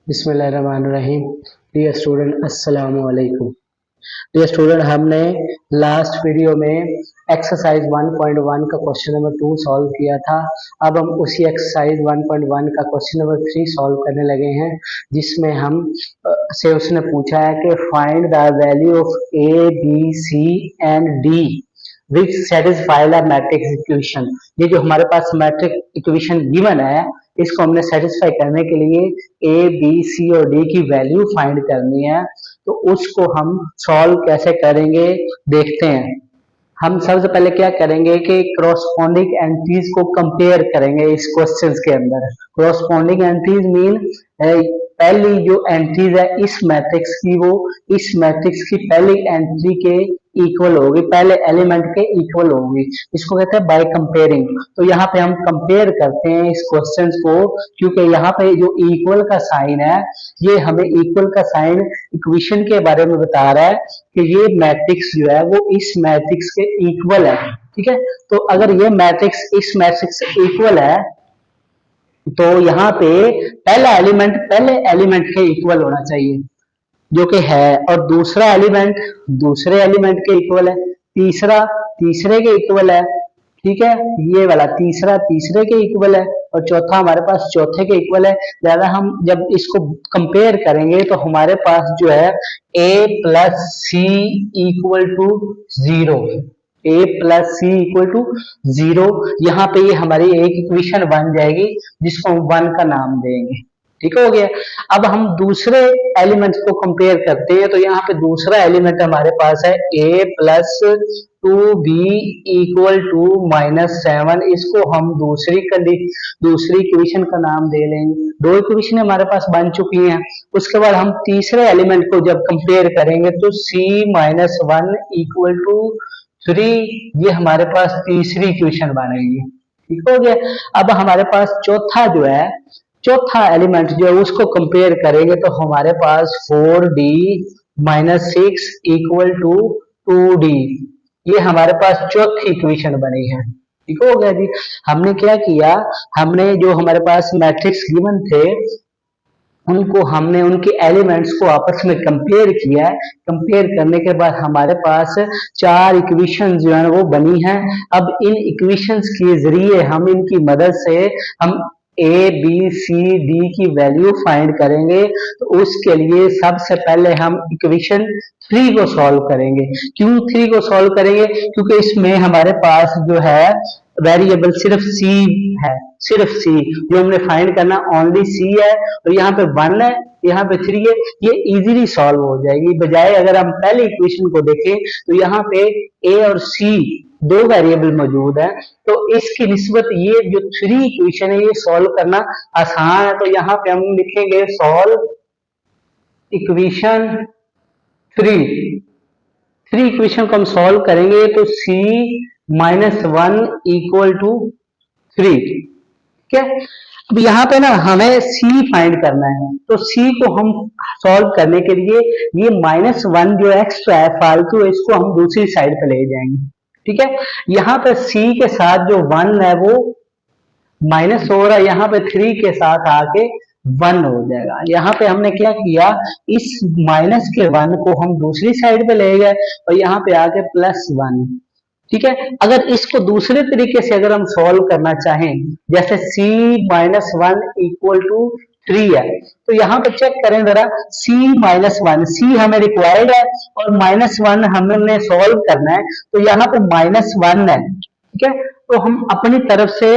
बिस्मिल्लाहिर्रहमानिर्रहीम। Dear student, अस्सलाम वालेकुम। डियर स्टूडेंट, हमने लास्ट वीडियो में एक्सरसाइज 1.1 का क्वेश्चन नंबर 2 सॉल्व किया था। अब हम उसी एक्सरसाइज 1.1 का क्वेश्चन नंबर 3 सॉल्व करने लगे हैं, जिसमें हम से उसने पूछा है कि find the value of A B C and D which satisfy the matrix equation. ये जो हमारे पास मैट्रिक्स इक्वेशन गिवन है, इसको हमने सेटिस्फाई करने के लिए ए बी सी और डी की वैल्यू फाइंड करनी है। तो उसको हम सॉल्व कैसे करेंगे देखते हैं। हम सबसे पहले क्या करेंगे कि क्रॉसपॉन्डिंग एंट्रीज को कंपेयर करेंगे इस क्वेश्चंस के अंदर। क्रॉसपॉन्डिंग एंट्रीज मीन पहली जो एंट्रीज है इस मैट्रिक्स की, वो इस मैट्रिक्स की पहली एंट्री के इक्वल होगी, पहले एलिमेंट के इक्वल होगी। इसको कहते हैं बाय कंपेयरिंग। तो यहाँ पे हम कंपेयर करते हैं इस क्वेश्चन को, क्योंकि यहाँ पे जो इक्वल का साइन है, ये हमें इक्वल का साइन इक्वेशन के बारे में बता रहा है कि ये मैट्रिक्स जो है वो इस मैट्रिक्स के इक्वल है। ठीक है, तो अगर ये मैट्रिक्स इस मैट्रिक्स से इक्वल है तो यहाँ पे पहले एलिमेंट के इक्वल होना चाहिए, जो कि है, और दूसरा एलिमेंट दूसरे एलिमेंट के इक्वल है, तीसरा तीसरे के इक्वल है। ठीक है, ये वाला तीसरा तीसरे के इक्वल है, और चौथा हमारे पास चौथे के इक्वल है। ज्यादा हम जब इसको कंपेयर करेंगे तो हमारे पास जो है a plus C equal to 0, a plus C equal to 0, यहाँ पे ये हमारी एक इक्वेशन बन जाएगी जिसको हम 1 का नाम देंगे। ठीक हो गया। अब हम दूसरे एलिमेंट्स को कंपेयर करते हैं, तो यहाँ पे दूसरा एलिमेंट हमारे पास है a plus 2b equal to -7। इसको हम दूसरी इक्वेशन का नाम दे लेंगे। दो इक्वेशन हमारे पास बन चुकी हैं। उसके बाद हम तीसरे एलिमेंट को जब कंपेयर करेंगे तो c -1 इक्वल टू 3, ये हमारे पास तीसरी इक्वेशन बनेगी। ठीक हो गया। अब हमारे पास चौथा एलिमेंट जो है उसको कंपेयर करेंगे तो हमारे पास 4d -6 इक्वल टू 2d, ये हमारे पास चौथी इक्वेशन बनी है। ठीक हो गया जी। हमने क्या किया, हमने जो हमारे पास मैट्रिक्स गिवन थे उनको हमने उनके एलिमेंट्स को आपस में कंपेयर किया है। कंपेयर करने के बाद हमारे पास 4 इक्वेशन जो है वो बनी हैं। अब इन इक्वेशंस के जरिए हम इनकी मदद से हम ए बी सी डी की वैल्यू फाइंड करेंगे। तो उसके लिए सबसे पहले हम इक्वेशन 3 को सॉल्व करेंगे। क्यों 3 को सॉल्व करेंगे? क्योंकि इसमें हमारे पास जो है वेरिएबल सिर्फ c है, सिर्फ c जो हमने फाइंड करना ओनली c है, और यहाँ पे 1 है, यहाँ पे 3 है। ये इजीली सॉल्व हो जाएगी। बजाय अगर हम पहले इक्वेशन को देखें तो यहाँ पे a और c दो वेरिएबल मौजूद है, तो इसकी निस्बत ये जो 3 इक्वेशन है ये सॉल्व करना आसान है। तो यहाँ पे हम लिखेंगे सॉल्व इक्वेशन 3 इक्वेशन को हम सॉल्व करेंगे तो c -1 इक्वल टू 3। ठीक है, अब यहाँ पे ना हमें c फाइंड करना है, तो c को हम सॉल्व करने के लिए ये -1 जो एक्स्ट्रा है फालतू है, इसको हम दूसरी साइड पे ले जाएंगे। ठीक है, यहाँ पे c के साथ जो 1 है वो माइनस हो रहा है, यहाँ पे 3 के साथ आके 1 हो जाएगा। यहाँ पे हमने क्या किया, इस माइनस के 1 को हम दूसरी साइड पे ले गए और यहाँ पे आके +1। ठीक है, अगर इसको दूसरे तरीके से अगर हम सॉल्व करना चाहें, जैसे c -1 इक्वल टू 3 है, तो यहाँ पे चेक करें जरा, c -1, c हमें रिक्वायर्ड है और -1 हमने सॉल्व करना है, तो यहाँ पे -1 है। ठीक है, तो हम अपनी तरफ से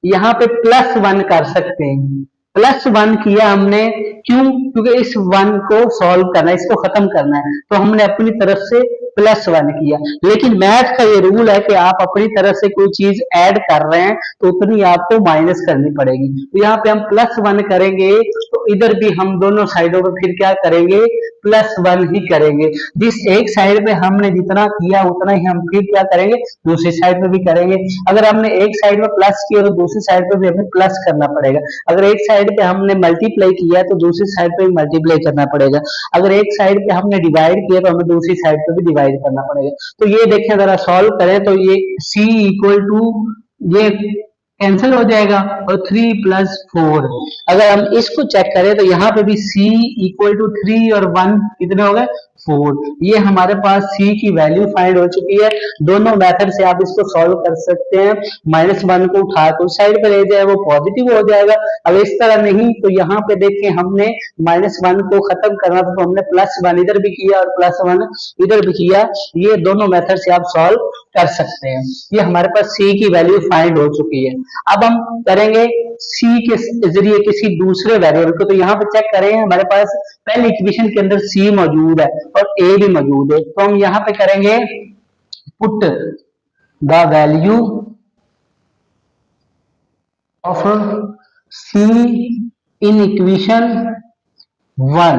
यहाँ पे +1 कर सकते हैं। +1 किया हमने, क्यों? क्योंकि इस 1 को सॉल्व करना है, इसको खत्म करना है, तो हमने अपनी तरफ से +1 किया। लेकिन मैथ का ये रूल है कि आप अपनी तरफ से कोई चीज ऐड कर रहे हैं तो उतनी आपको माइनस करनी पड़ेगी। तो यहाँ पे हम +1 करेंगे तो इधर भी हम दोनों साइडों पे फिर क्या करेंगे, +1 ही करेंगे। जिस एक साइड पे हमने जितना किया उतना ही हम फिर क्या करेंगे, दूसरी साइड पे भी करेंगे। अगर हमने एक साइड में प्लस किया तो दूसरी साइड पे भी हमें प्लस करना पड़ेगा। अगर एक साइड पे हमने मल्टीप्लाई किया तो दूसरी साइड पे भी मल्टीप्लाई करना पड़ेगा। अगर एक साइड पे हमने डिवाइड किया तो हमें दूसरी साइड पे भी डिवाइड करना पड़ेगा। तो ये देखें, जरा सॉल्व करें तो ये c इक्वल टू ये कैंसिल हो जाएगा और 3 + 4। अगर हम इसको चेक करें तो यहाँ पे भी c इक्वल टू 3 और 1 कितने हो गए 4। ये हमारे पास c की वैल्यू फाइंड हो चुकी है। दोनों मेथड से आप इसको सॉल्व कर सकते हैं। -1 को उठा कर उस साइड पे ले जाए वो पॉजिटिव हो जाएगा। अब इस तरह नहीं तो यहाँ पे देखिए हमने -1 को खत्म करना था तो हमने +1 इधर भी किया और +1 इधर भी किया। ये दोनों मेथड से आप सॉल्व कर सकते हैं। ये हमारे पास c की वैल्यू फाइंड हो चुकी है। अब हम करेंगे c के जरिए किसी दूसरे वेरिएबल को। तो यहाँ पे चेक करें हमारे पास पहले इक्वेशन के अंदर c मौजूद है और a भी मौजूद है। तो हम यहाँ पे करेंगे put the value of c in equation 1।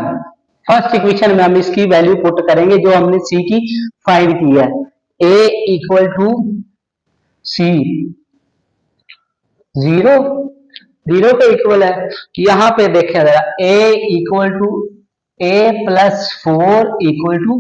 First equation में हम इसकी वैल्यू पुट करेंगे जो हमने c की फाइंड की है। a इक्वल टू c 0 के इक्वल है। यहाँ पे देखें जरा a equal to a + 4 equal to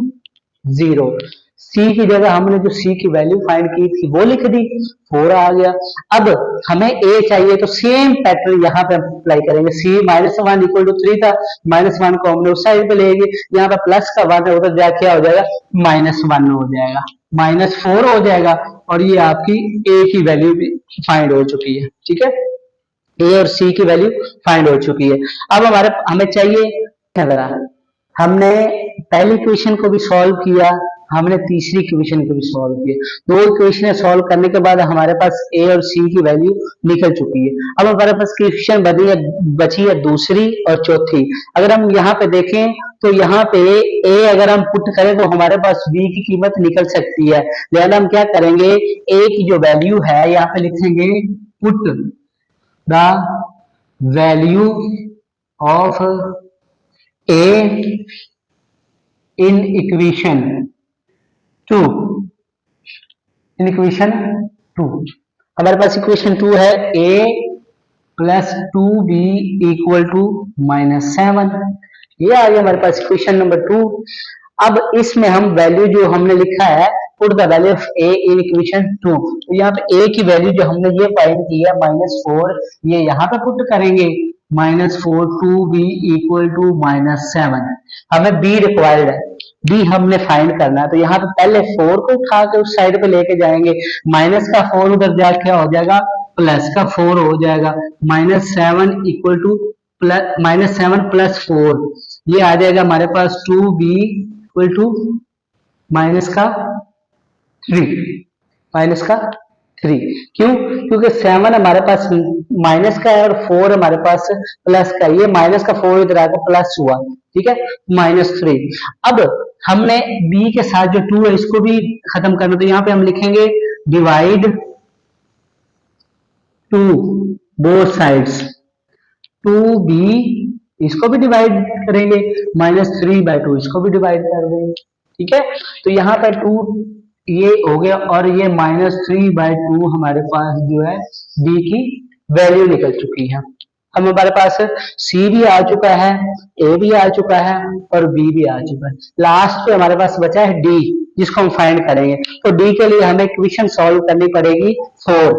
0। c की जगह हमने जो c की वैल्यू फाइंड की थी वो लिख दी, 4 आ गया। अब हमें a चाहिए तो सेम पैटर्न यहाँ पे अप्लाई करेंगे। c -1 इक्वल टू 3 था, -1 को हमने उस साइड पे लेंगे। यहाँ पे प्लस का 1 है उधर जाके क्या हो जाएगा -1 हो जाएगा, -4 हो जाएगा। और ये आपकी a की वैल्यू भी फाइंड हो चुकी है। ठीक है, a और c की वैल्यू फाइंड हो चुकी है। अब हमें चाहिए क्या करा, हमने पहली इक्वेशन को भी सॉल्व किया, हमने तीसरी इक्वेशन को भी सॉल्व किया। दो इक्वेशन सॉल्व करने के बाद हमारे पास a और c की वैल्यू निकल चुकी है। अब हमारे पास इक्वेशन बची है दूसरी और चौथी। अगर हम यहाँ पे देखें तो यहाँ पे a अगर हम पुट करें तो हमारे पास b की कीमत निकल सकती है। लिहाजा हम क्या करेंगे, a की जो वैल्यू है यहाँ पे लिखेंगे put the value of a in equation 2। In equation 2 हमारे पास इक्वेशन 2 है a + 2b इक्वल टू -7। ये आ गया हमारे पास इक्वेशन नंबर 2। अब इसमें हम वैल्यू जो हमने लिखा है put the value of a in equation 2, तो यहाँ पे a की वैल्यू जो हमने ये फाइंड की है -4, ये यहाँ पे पुट करेंगे -4 2b इक्वल टू -7। हमें b रिक्वायर्ड है, b हमने फाइंड करना है। तो यहाँ पे पहले 4 को उठा के उस साइड पे लेके जाएंगे, माइनस का 4 उधर जाके क्या हो जाएगा प्लस का 4 हो जाएगा। -7 इक्वल टू -7 + 4 ये आ जाएगा हमारे पास 2b इक्वल टू -3। क्यों? क्योंकि 7 हमारे पास माइनस का है और 4 हमारे पास प्लस का। ये माइनस का 4 इधर आकर प्लस हुआ, ठीक है, -3। अब हमने b के साथ जो 2 है इसको भी खत्म करना, तो यहाँ पे हम लिखेंगे डिवाइड 2 बोथ साइड्स। 2b इसको भी डिवाइड करेंगे, -3/2 इसको भी डिवाइड कर देंगे। ठीक है, तो यहाँ पर 2 ये हो गया और ये -3/2 हमारे पास जो है b की वैल्यू निकल चुकी है। अब हमारे पास c भी आ चुका है, a भी आ चुका है और b भी आ चुका है। लास्ट पे हमारे पास बचा है d, जिसको हम फाइंड करेंगे। तो d के लिए हमें इक्वेशन सॉल्व करनी पड़ेगी 4।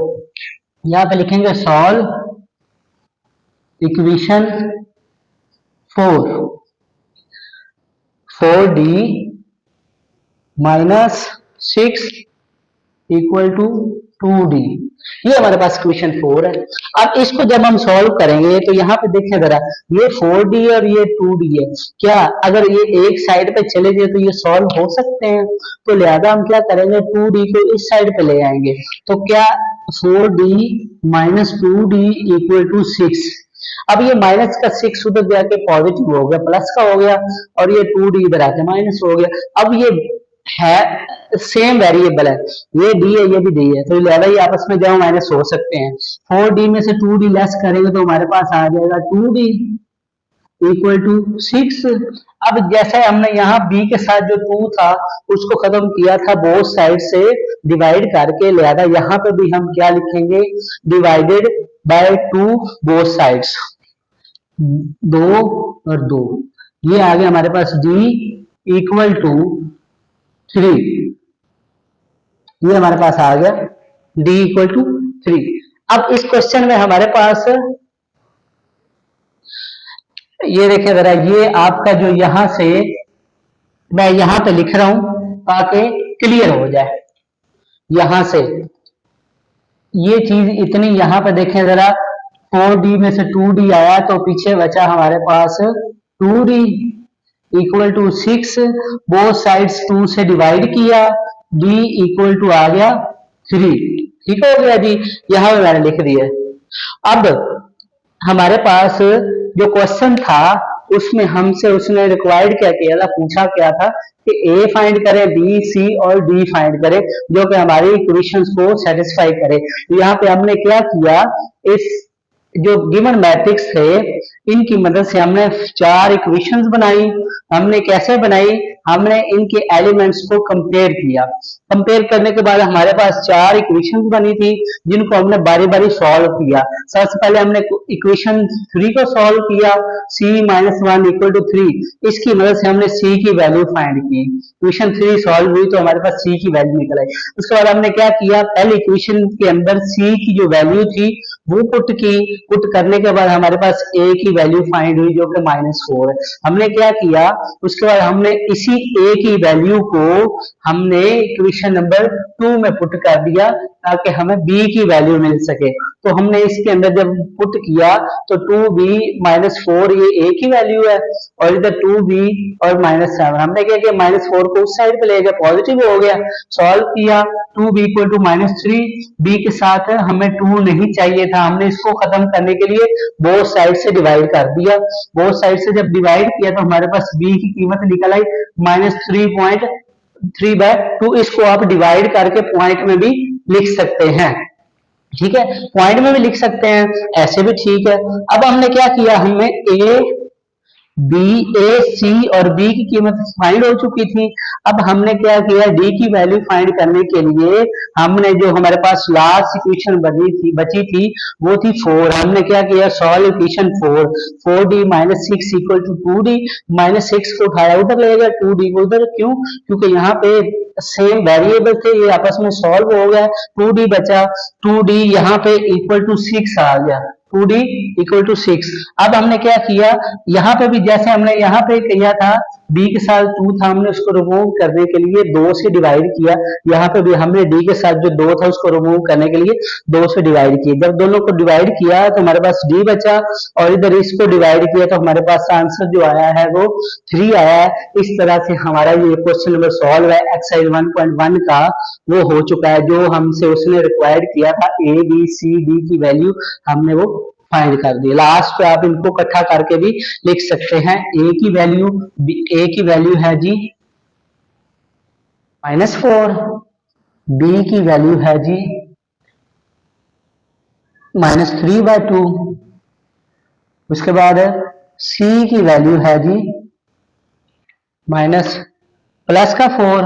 यहाँ पे लिखेंगे solve equation 4d -6 equal to 2d। ये हमारे पास इक्वेशन 4 है। अब इसको जब हम सॉल्व करेंगे तो यहाँ पे देखें जरा, ये 4d और ये 2d है। क्या अगर ये एक साइड पे चले जाए तो ये सॉल्व हो सकते हैं? तो लिहाजा हम क्या करेंगे, 2d को इस साइड पे ले आएंगे। तो क्या 4d - 2d इक्वल टू 6। अब ये माइनस का 6 उधर जाके पॉजिटिव हो गया, प्लस का हो गया, और ये 2d इधर आके माइनस हो गया। अब ये है सेम वेरिएबल है, ये d है ये भी d है, तो लिहाजा ये आपस में जब माइनस हो सकते हैं। 4d में से 2d लेस करेंगे तो हमारे पास आ जाएगा 2d इक्वल टू 6। अब जैसे हमने यहाँ b के साथ जो 2 था उसको खत्म किया था बोथ साइड से डिवाइड करके, लिहाजा यहाँ पे भी हम क्या लिखेंगे, डिवाइडेड बाय 2 बोथ साइड्स, 2 और 2। ये आ गया हमारे पास d इक्वल टू 3। ये हमारे पास आ गया d इक्वल टू 3। अब इस क्वेश्चन में हमारे पास ये देखिए जरा, ये आपका जो यहां से मैं यहां पे लिख रहा हूं ताकि क्लियर हो जाए। यहां से ये चीज इतनी यहां पे देखें जरा, 4D में से 2D आया तो पीछे बचा हमारे पास 2D equal to 6, both sides 2 से डिवाइड किया, D इक्वल टू आ गया 3। ठीक हो गया जी, यहां पे मैंने लिख दिया। अब हमारे पास जो क्वेश्चन था उसमें हमसे उसने रिक्वायर्ड क्या किया था, पूछा क्या था कि ए फाइंड करें, बी सी और डी फाइंड करें जो कि हमारी इक्वेशंस को सेटिस्फाई करे। यहाँ पे हमने क्या किया, इस जो गिवन मैट्रिक्स थे इनकी मदद से हमने 4 इक्वेशंस बनाई। हमने कैसे बनाई, हमने इनके एलिमेंट्स को कंपेयर किया। कंपेयर करने के बाद हमारे पास 4 इक्वेशंस बनी थी जिनको हमने बारी बारी सॉल्व किया। सबसे पहले हमने इक्वेशन 3 को सॉल्व किया, c माइनस 1 इक्वल टू 3। इसकी मदद से हमने c की वैल्यू फाइंड की। इक्वेशन 3 सॉल्व हुई तो हमारे पास c की वैल्यू निकल आई। उसके बाद हमने क्या किया, पहले इक्वेशन के अंदर c की जो वैल्यू थी वो पुट की। पुट करने के बाद हमारे पास a की वैल्यू फाइंड हुई जो कि -4 है। हमने क्या किया, उसके बाद हमने इसी a की वैल्यू को हमने इक्वेशन नंबर 2 में पुट कर दिया ताकि हमें b की वैल्यू मिल सके। तो हमने इसके अंदर जब पुट किया तो 2b -4 ये a की वैल्यू है और इधर 2b और -7। हमने क्या किया, -4 को उस साइड पे ले गया, पॉजिटिव हो गया। सॉल्व किया, 2b इक्वल टू -3, b के साथ हमें 2 नहीं चाहिए था, हमने इसको खत्म करने के लिए बोथ साइड से डिवाइड कर दिया। बोथ साइड से जब डिवाइड किया तो हमारे पास b की कीमत निकल आई -3.3/2। इसको आप डिवाइड करके पॉइंट में भी लिख सकते हैं। ठीक है, पॉइंट में भी लिख सकते हैं, ऐसे भी ठीक है। अब हमने क्या किया, हमने ए सी और बी की कीमत फाइंड हो चुकी थी। अब हमने क्या किया, डी की वैल्यू फाइंड करने के लिए हमने जो हमारे पास लास्ट इक्वेशन बची थी वो थी 4। हमने क्या किया, solve equation 4d -6 equal to 2d। -6 को उठाया उधर ले गया, 2d को उधर, क्यों, क्योंकि यहाँ पे सेम वेरिएबल थे, ये आपस में सॉल्व हो गया, 2d बचा। 2d यहाँ पे इक्वल टू 6 आ गया, 2d इक्वल टू 6। अब हमने क्या किया, यहाँ पे भी जैसे हमने यहाँ पे किया था, b के साथ 2 था, हमने उसको रिमूव करने के लिए 2 से डिवाइड किया। यहाँ पे भी हमने d के साथ जो 2 था उसको रिमूव करने के लिए 2 से डिवाइड किया। जब दोनों को डिवाइड किया तो हमारे पास d बचा और इधर इसको डिवाइड किया तो हमारे पास आंसर जो आया है वो 3 आया है। इस तरह से हमारा ये क्वेश्चन नंबर सॉल्व है एक्सरसाइज 1.1 का, वो हो चुका है। जो हमसे उसने रिक्वायर्ड किया था a b c d की वैल्यू हमने वो फाइंड कर दी। लास्ट पे आप इनको इकट्ठा करके भी लिख सकते हैं। a की वैल्यू है जी -4, b की वैल्यू है जी -3/2, उसके बाद c की वैल्यू है जी +4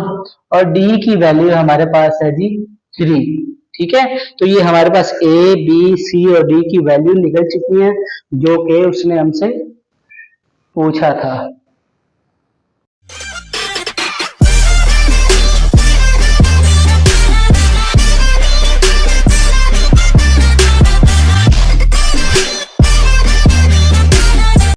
और d की वैल्यू हमारे पास है जी 3। ठीक है, तो ये हमारे पास a b c और d की वैल्यू निकल चुकी है जो कि उसने हमसे पूछा था।